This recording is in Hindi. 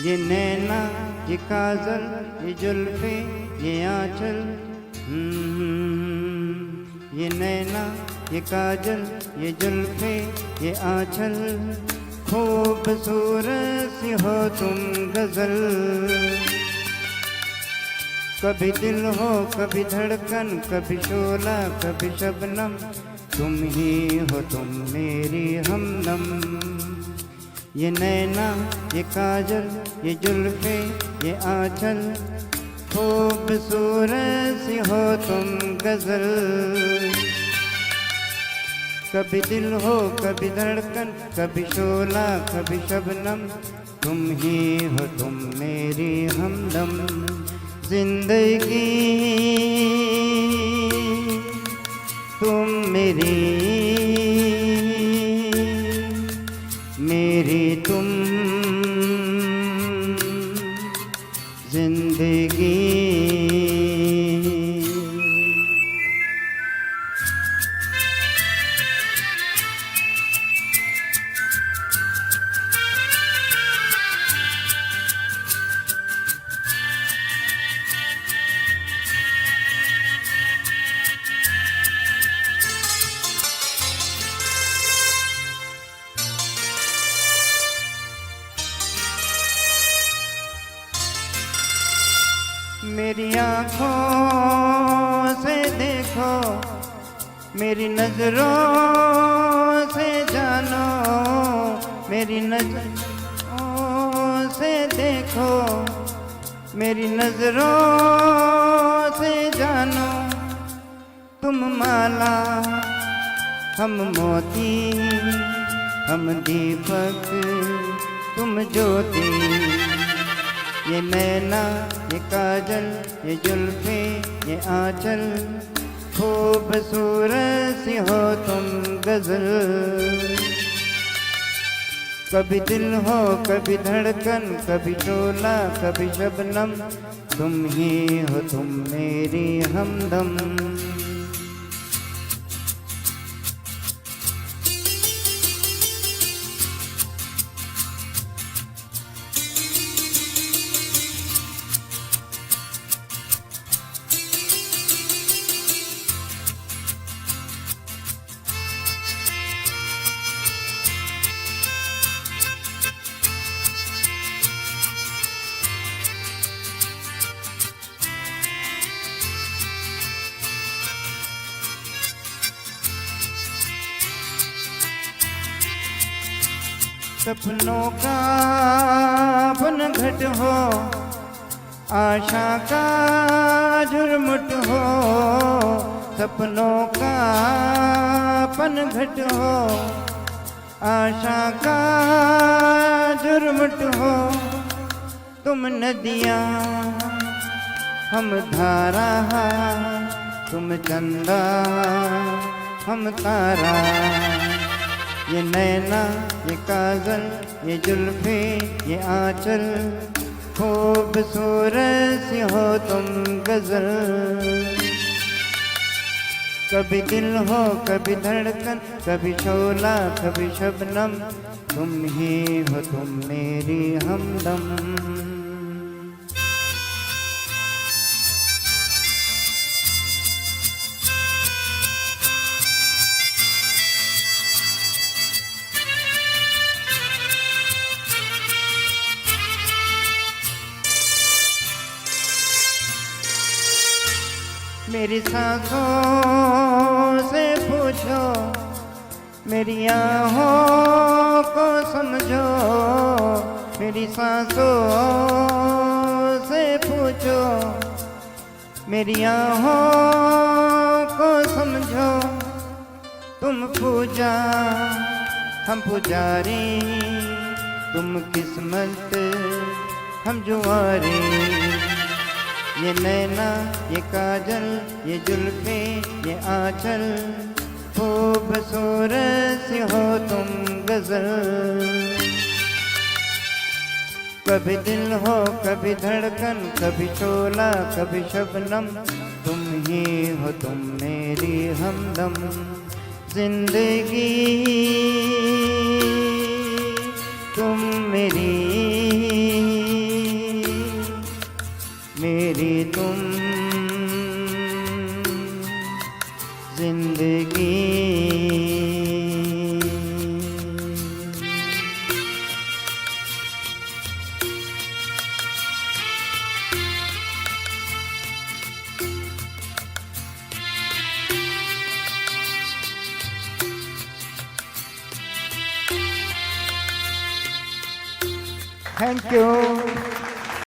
ये नैना, ये काजल, ये जुल्फे, ये आंचल। ये नैना, ये काजल, ये जुल्फे, ये आंचल। खूबसूरत सी हो तुम गजल। कभी दिल हो, कभी धड़कन, कभी शोला, कभी शबनम। तुम ही हो तुम मेरी हमदम। ये नैना, ये काजल, ये जुल्फे, ये आंचल। खूबसूरत सी हो तुम गजल। कभी दिल हो, कभी धड़कन, कभी शोला, कभी शबनम। तुम ही हो तुम मेरी हमदम। जिंदगी तुम मेरी, मेरी तुम जिंदगी। मेरी आँखों से देखो, मेरी नजरों से जानो। मेरी नजरों से देखो, मेरी नजरों से जानो। तुम माला, हम मोती, हम दीपक, तुम ज्योति। ये नैना, ये काजल, ये जुल्फे, ये आंचल। खूबसूरत सी हो तुम गजल। कभी दिल हो, कभी धड़कन, कभी शोला, कभी शबनम। तुम ही हो तुम मेरी हमदम। सपनों का बनघट हो, आशा का झुरमुट हो। सपनों का बनघट हो, आशा का झुरमुट हो। तुम नदियाँ, हम धारा, तुम चंदा, हम तारा। ये नैना, ये काजल, ये जुल्फे, ये आंचल। खूबसूरत सी हो तुम गजल। कभी दिल हो, कभी धड़कन, कभी शोला, कभी शबनम। तुम ही हो तुम मेरी हमदम। मेरी सांसों से पूछो, मेरी आहों को समझो। मेरी सांसों से पूछो, मेरी आहों को समझो। तुम पूजा, हम पुजारी। तुम किस्मत, हम जुआरी। ये नैना, ये काजल, ये जुल्फे, ये आंचल। खूबसूरत सी हो तुम गजल। कभी दिल हो, कभी धड़कन, कभी शोला, कभी शबनम। तुम ही हो तुम मेरी हमदम। जिंदगी तुम मेरी मेरी तुम जिंदगी। Thank you.